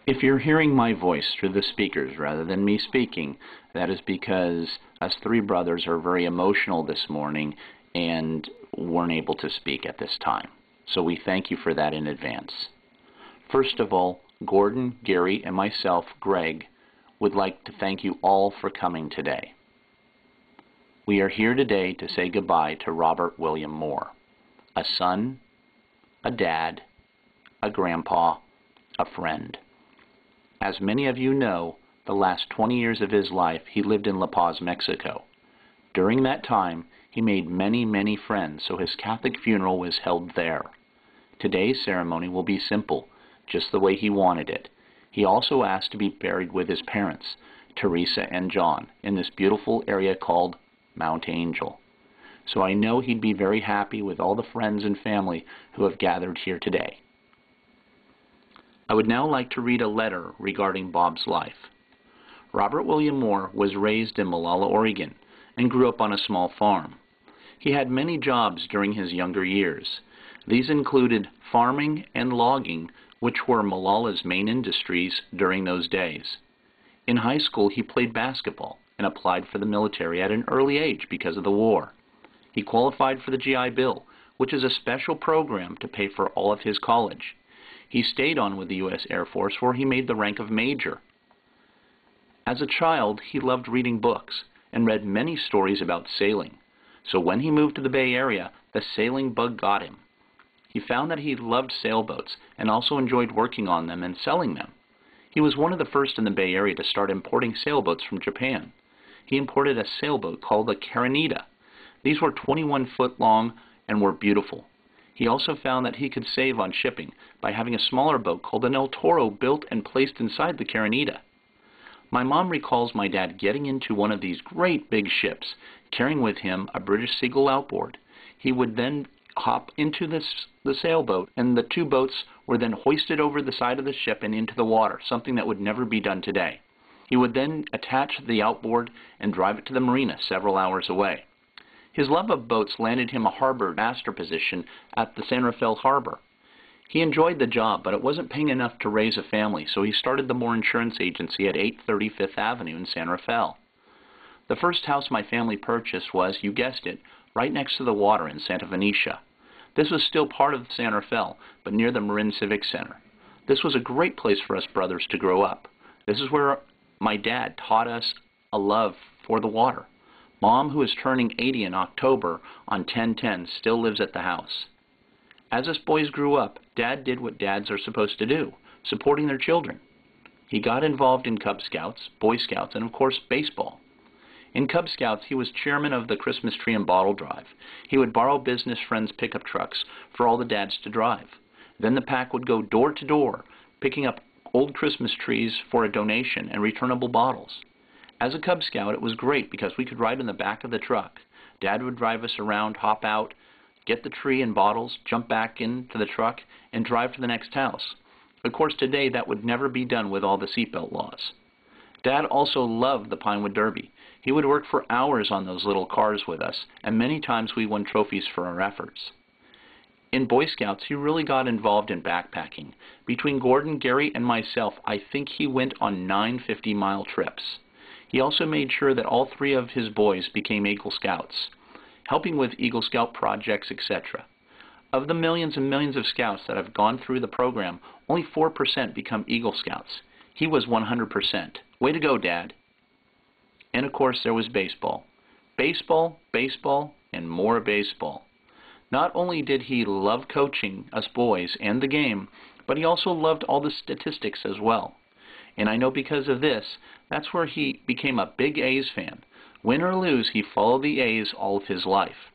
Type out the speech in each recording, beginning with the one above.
If you're hearing my voice through the speakers rather than me speaking, that is because us three brothers are very emotional this morning and weren't able to speak at this time. So we thank you for that in advance. First of all, Gordon, Gary, and myself, Greg, would like to thank you all for coming today. We are here today to say goodbye to Robert William Moore, a son, a dad, a grandpa, a friend. As many of you know, the last 20 years of his life he lived in La Paz, Mexico. During that time, he made many, many friends, so his Catholic funeral was held there. Today's ceremony will be simple, just the way he wanted it. He also asked to be buried with his parents, Teresa and John, in this beautiful area called Mount Angel. So I know he'd be very happy with all the friends and family who have gathered here today. I would now like to read a letter regarding Bob's life. Robert William Moore was raised in Molalla, Oregon, and grew up on a small farm. He had many jobs during his younger years. These included farming and logging, which were Mollalla's main industries during those days. In high school, he played basketball and applied for the military at an early age because of the war. He qualified for the GI Bill, which is a special program to pay for all of his college. He stayed on with the U.S. Air Force, where he made the rank of major. As a child, he loved reading books and read many stories about sailing. So when he moved to the Bay Area, the sailing bug got him. He found that he loved sailboats and also enjoyed working on them and selling them. He was one of the first in the Bay Area to start importing sailboats from Japan. He imported a sailboat called the Carinita. These were 21 foot long and were beautiful. He also found that he could save on shipping by having a smaller boat called an El Toro built and placed inside the Carinita. My mom recalls my dad getting into one of these great big ships, carrying with him a British Seagull outboard. He would then hop into the sailboat, and the two boats were then hoisted over the side of the ship and into the water, something that would never be done today. He would then attach the outboard and drive it to the marina several hours away. His love of boats landed him a harbor master position at the San Rafael Harbor. He enjoyed the job, but it wasn't paying enough to raise a family, so he started the Moore Insurance Agency at 830 Fifth Avenue in San Rafael. The first house my family purchased was, you guessed it, right next to the water in Santa Venetia. This was still part of San Rafael, but near the Marin Civic Center. This was a great place for us brothers to grow up. This is where my dad taught us a love for the water. Mom, who is turning 80 in October on 10/10, still lives at the house. As us boys grew up, Dad did what dads are supposed to do, supporting their children. He got involved in Cub Scouts, Boy Scouts, and of course baseball. In Cub Scouts, he was chairman of the Christmas tree and bottle drive. He would borrow business friends' pickup trucks for all the dads to drive. Then the pack would go door to door, picking up old Christmas trees for a donation and returnable bottles. As a Cub Scout, it was great because we could ride in the back of the truck. Dad would drive us around, hop out, get the tree and bottles, jump back into the truck, and drive to the next house. Of course, today that would never be done with all the seatbelt laws. Dad also loved the Pinewood Derby. He would work for hours on those little cars with us, and many times we won trophies for our efforts. In Boy Scouts, he really got involved in backpacking. Between Gordon, Gary, and myself, I think he went on 9 50-mile trips. He also made sure that all three of his boys became Eagle Scouts, helping with Eagle Scout projects, etc. Of the millions and millions of scouts that have gone through the program, only 4% become Eagle Scouts. He was 100%. Way to go, Dad. And of course, there was baseball. Baseball, baseball, and more baseball. Not only did he love coaching us boys and the game, but he also loved all the statistics as well. And I know because of this, that's where he became a big A's fan. Win or lose, he followed the A's all of his life.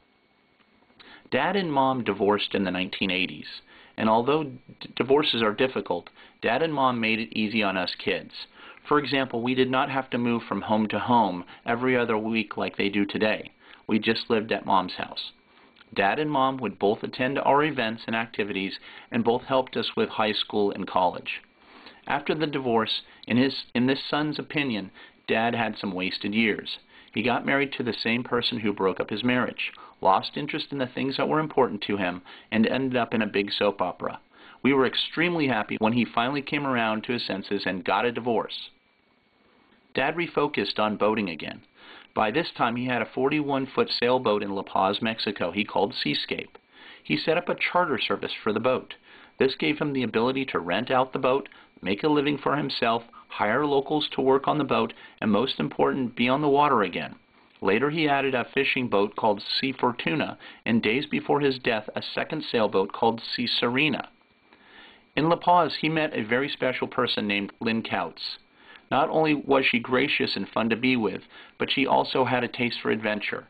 Dad and Mom divorced in the 1980s, and although divorces are difficult, Dad and Mom made it easy on us kids. For example, we did not have to move from home to home every other week like they do today. We just lived at Mom's house. Dad and Mom would both attend our events and activities, and both helped us with high school and college. After the divorce, in this son's opinion, Dad had some wasted years. He got married to the same person who broke up his marriage, lost interest in the things that were important to him, and ended up in a big soap opera. We were extremely happy when he finally came around to his senses and got a divorce. Dad refocused on boating again. By this time, he had a 41-foot sailboat in La Paz, Mexico he called Seascape. He set up a charter service for the boat. This gave him the ability to rent out the boat, make a living for himself, hire locals to work on the boat, and most important, be on the water again. Later he added a fishing boat called Sea Fortuna, and days before his death, a second sailboat called Sea Serena. In La Paz, he met a very special person named Lynn Kautz. Not only was she gracious and fun to be with, but she also had a taste for adventure.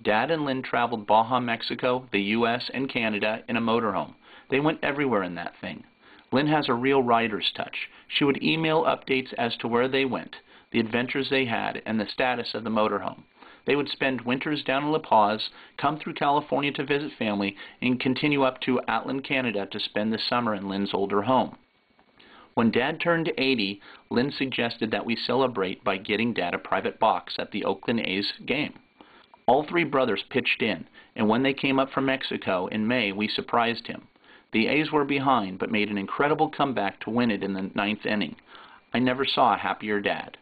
Dad and Lynn traveled Baja, Mexico, the U.S., and Canada in a motorhome. They went everywhere in that thing. Lynn has a real rider's touch. She would email updates as to where they went, the adventures they had, and the status of the motorhome. They would spend winters down in La Paz, come through California to visit family, and continue up to Atlan, Canada to spend the summer in Lynn's older home. When Dad turned 80, Lynn suggested that we celebrate by getting Dad a private box at the Oakland A's game. All three brothers pitched in, and when they came up from Mexico in May, we surprised him. The A's were behind, but made an incredible comeback to win it in the ninth inning. I never saw a happier dad.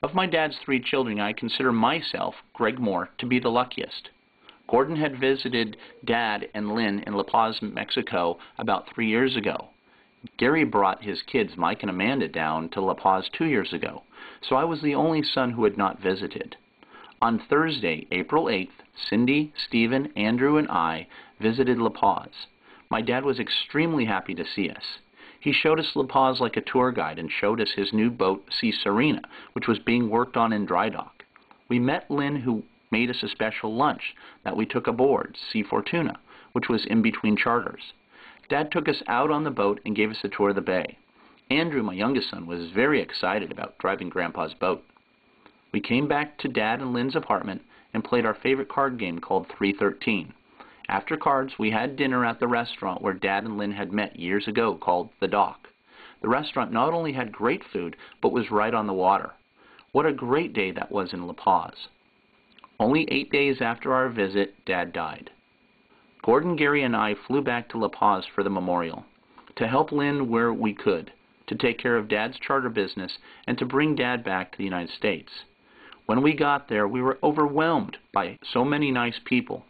Of my dad's three children, I consider myself, Greg Moore, to be the luckiest. Gordon had visited Dad and Lynn in La Paz, Mexico, about 3 years ago. Gary brought his kids, Mike and Amanda, down to La Paz 2 years ago, so I was the only son who had not visited. On Thursday, April 8th, Cindy, Stephen, Andrew, and I visited La Paz. My dad was extremely happy to see us. He showed us La Paz like a tour guide and showed us his new boat, Sea Serena, which was being worked on in dry dock. We met Lynn, who made us a special lunch that we took aboard, Sea Fortuna, which was in between charters. Dad took us out on the boat and gave us a tour of the bay. Andrew, my youngest son, was very excited about driving Grandpa's boat. We came back to Dad and Lynn's apartment and played our favorite card game called 313. After cards, we had dinner at the restaurant where Dad and Lynn had met years ago called The Dock. The restaurant not only had great food, but was right on the water. What a great day that was in La Paz. Only 8 days after our visit, Dad died. Gordon, Gary, and I flew back to La Paz for the memorial, to help Lynn where we could, to take care of Dad's charter business, and to bring Dad back to the United States. When we got there, we were overwhelmed by so many nice people.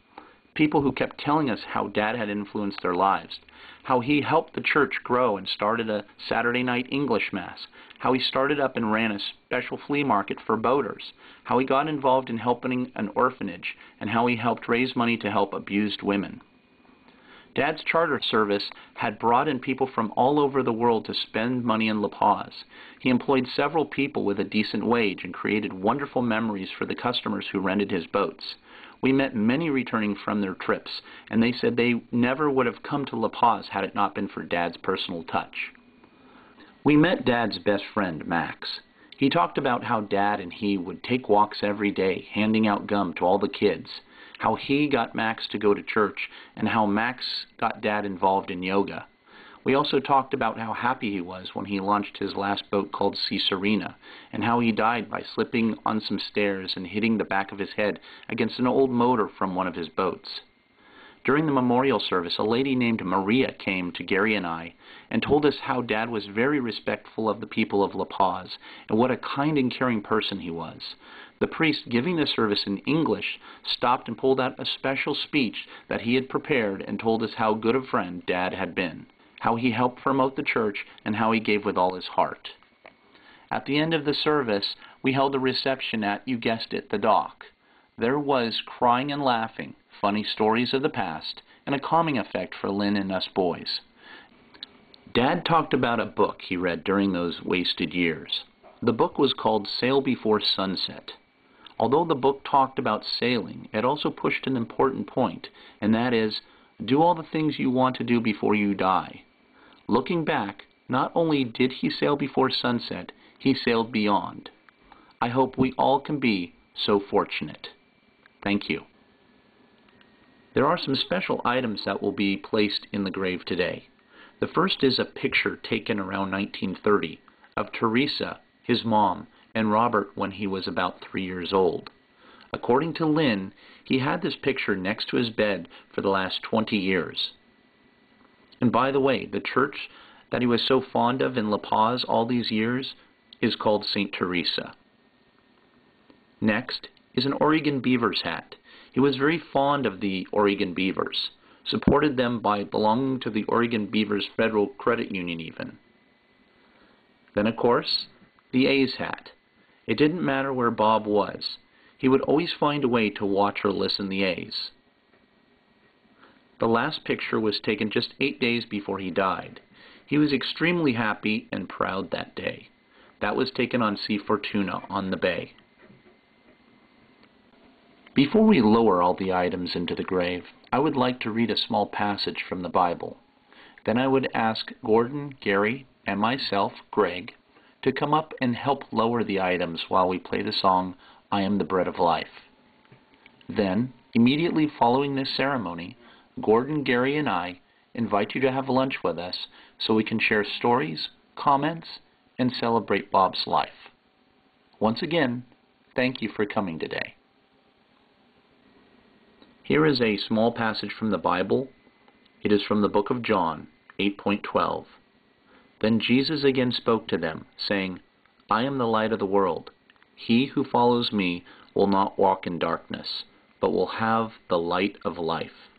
People who kept telling us how Dad had influenced their lives, how he helped the church grow and started a Saturday night English Mass, how he started up and ran a special flea market for boaters, how he got involved in helping an orphanage, and how he helped raise money to help abused women. Dad's charter service had brought in people from all over the world to spend money in La Paz. He employed several people with a decent wage and created wonderful memories for the customers who rented his boats. We met many returning from their trips, and they said they never would have come to La Paz had it not been for Dad's personal touch. We met Dad's best friend, Max. He talked about how Dad and he would take walks every day, handing out gum to all the kids, how he got Max to go to church, and how Max got Dad involved in yoga. We also talked about how happy he was when he launched his last boat called Sea Serena, and how he died by slipping on some stairs and hitting the back of his head against an old motor from one of his boats. During the memorial service, a lady named Maria came to Gary and I and told us how Dad was very respectful of the people of La Paz and what a kind and caring person he was. The priest giving the service in English stopped and pulled out a special speech that he had prepared and told us how good a friend Dad had been, how he helped promote the church, and how he gave with all his heart. At the end of the service, we held a reception at, you guessed it, the Dock. There was crying and laughing, funny stories of the past, and a calming effect for Lynn and us boys. Dad talked about a book he read during those wasted years. The book was called Sail Before Sunset. Although the book talked about sailing, it also pushed an important point, and that is, do all the things you want to do before you die. Looking back, not only did he sail before sunset, he sailed beyond. I hope we all can be so fortunate. Thank you. There are some special items that will be placed in the grave today. The first is a picture taken around 1930 of Teresa, his mom, and Robert when he was about 3 years old. According to Lynn, he had this picture next to his bed for the last 20 years. And by the way, the church that he was so fond of in La Paz all these years is called St. Teresa. Next is an Oregon Beavers hat. He was very fond of the Oregon Beavers, supported them by belonging to the Oregon Beavers Federal Credit Union even. Then, of course, the A's hat. It didn't matter where Bob was. He would always find a way to watch or listen the A's. The last picture was taken just 8 days before he died. He was extremely happy and proud that day. That was taken on Sea Fortuna on the bay. Before we lower all the items into the grave, I would like to read a small passage from the Bible. Then I would ask Gordon, Gary, and myself, Greg, to come up and help lower the items while we play the song, I Am the Bread of Life. Then, immediately following this ceremony, Gordon, Gary, and I invite you to have lunch with us so we can share stories, comments, and celebrate Bob's life. Once again, thank you for coming today. Here is a small passage from the Bible. It is from the book of John, 8.12. Then Jesus again spoke to them, saying, I am the light of the world. He who follows me will not walk in darkness, but will have the light of life.